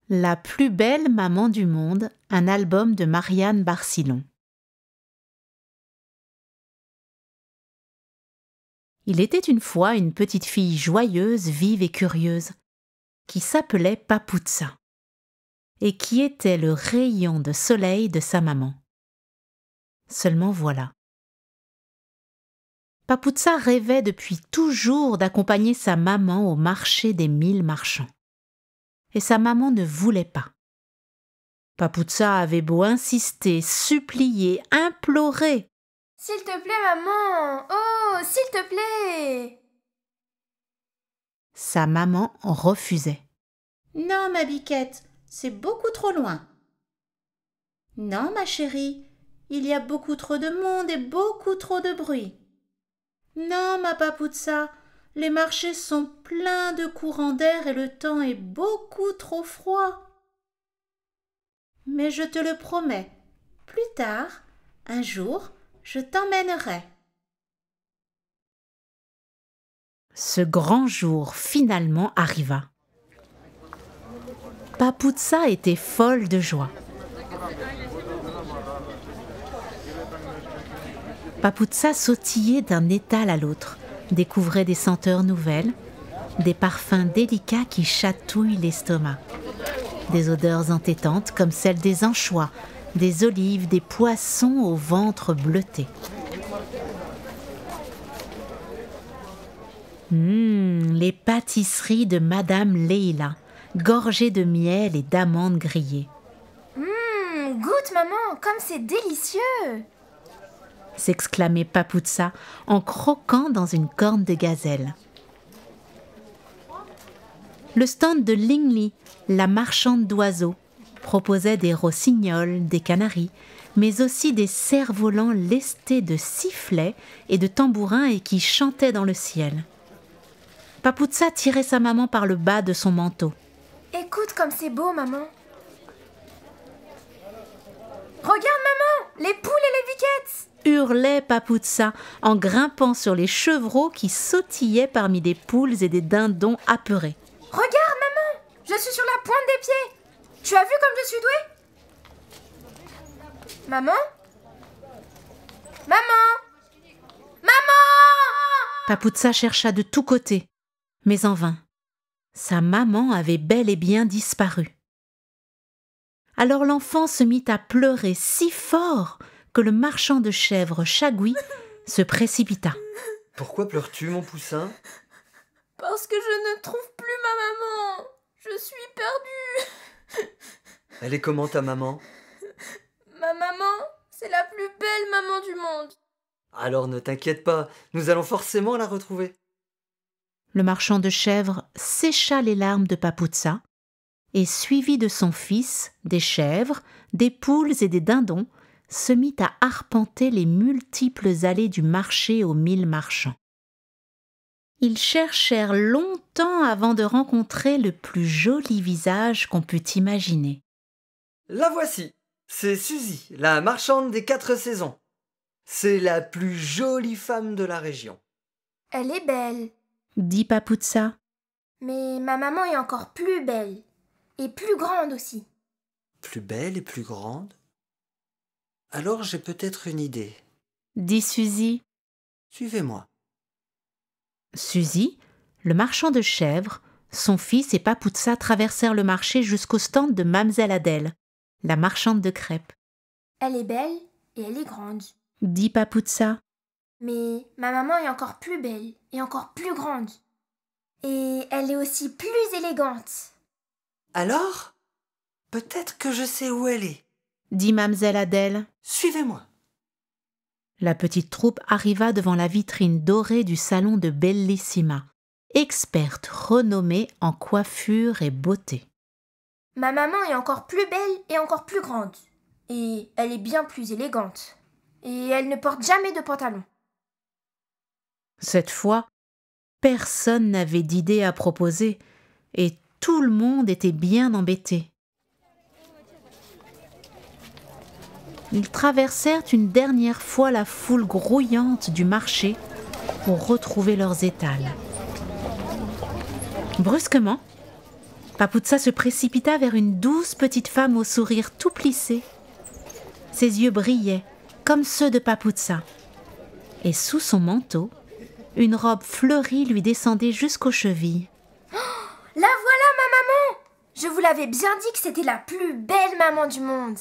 La plus belle maman du monde, un album de Marianne Barcillon. Il était une fois une petite fille joyeuse, vive et curieuse, qui s'appelait Papoutsa, et qui était le rayon de soleil de sa maman. Seulement voilà. Papoutsa rêvait depuis toujours d'accompagner sa maman au marché des 1000 marchands. Et sa maman ne voulait pas. Papoutsa avait beau insister, supplier, implorer. « S'il te plaît, maman! Oh, s'il te plaît !» Sa maman refusait. « Non, ma biquette, c'est beaucoup trop loin. »« Non, ma chérie, il y a beaucoup trop de monde et beaucoup trop de bruit. »« Non, ma Papoutsa, les marchés sont pleins de courants d'air et le temps est beaucoup trop froid. »« Mais je te le promets, plus tard, un jour, je t'emmènerai. » Ce grand jour finalement arriva. Papoutsa était folle de joie. Papoutsa sautillait d'un étal à l'autre, découvrait des senteurs nouvelles, des parfums délicats qui chatouillent l'estomac, des odeurs entêtantes comme celles des anchois, des olives, des poissons au ventre bleuté. Les pâtisseries de Madame Leila, gorgées de miel et d'amandes grillées. Goûte, maman, comme c'est délicieux! S'exclamait Papoutsa en croquant dans une corne de gazelle. Le stand de Lingli, la marchande d'oiseaux, proposait des rossignols, des canaris, mais aussi des cerfs-volants lestés de sifflets et de tambourins et qui chantaient dans le ciel. Papoutsa tirait sa maman par le bas de son manteau. « Écoute comme c'est beau, maman! Regarde, maman, les poules et les biquettes !» hurlait Papoutsa en grimpant sur les chevreaux qui sautillaient parmi des poules et des dindons apeurés. « Regarde, maman, je suis sur la pointe des pieds. Tu as vu comme je suis douée? Maman? Maman? Maman !» Papoutsa chercha de tous côtés, mais en vain. Sa maman avait bel et bien disparu. Alors l'enfant se mit à pleurer si fort que le marchand de chèvres Chagui se précipita. « Pourquoi pleures-tu, mon poussin ?»« Parce que je ne trouve plus ma maman. Je suis perdue. » « Elle est comment ta maman ?»« Ma maman, c'est la plus belle maman du monde. »« Alors ne t'inquiète pas, nous allons forcément la retrouver. » Le marchand de chèvres sécha les larmes de Papoutsa et, suivi de son fils, des chèvres, des poules et des dindons, se mit à arpenter les multiples allées du marché aux 1000 marchands. Ils cherchèrent longtemps avant de rencontrer le plus joli visage qu'on pût imaginer. « La voici, c'est Suzy, la marchande des 4 saisons. C'est la plus jolie femme de la région. »« Elle est belle, » dit Papoutsa. « mais ma maman est encore plus belle, et plus grande aussi. »« Plus belle et plus grande ? Alors j'ai peut-être une idée. » dit Suzy. « Suivez-moi. » Suzy, le marchand de chèvres, son fils et Papoutsa traversèrent le marché jusqu'au stand de Mamzelle Adèle, la marchande de crêpes. « Elle est belle et elle est grande, » dit Papoutsa. « mais ma maman est encore plus belle et encore plus grande. Et elle est aussi plus élégante. »« Alors, peut-être que je sais où elle est, » dit Mamzelle Adèle. « Suivez-moi. » La petite troupe arriva devant la vitrine dorée du salon de Bellissima, experte renommée en coiffure et beauté. « Ma maman est encore plus belle et encore plus grande. Et elle est bien plus élégante. Et elle ne porte jamais de pantalon. » Cette fois, personne n'avait d'idée à proposer et tout le monde était bien embêté. Ils traversèrent une dernière fois la foule grouillante du marché pour retrouver leurs étals. Brusquement, Papoutsa se précipita vers une douce petite femme au sourire tout plissé. Ses yeux brillaient comme ceux de Papoutsa. Et sous son manteau, une robe fleurie lui descendait jusqu'aux chevilles. La voilà, ma maman! Je vous l'avais bien dit que c'était la plus belle maman du monde.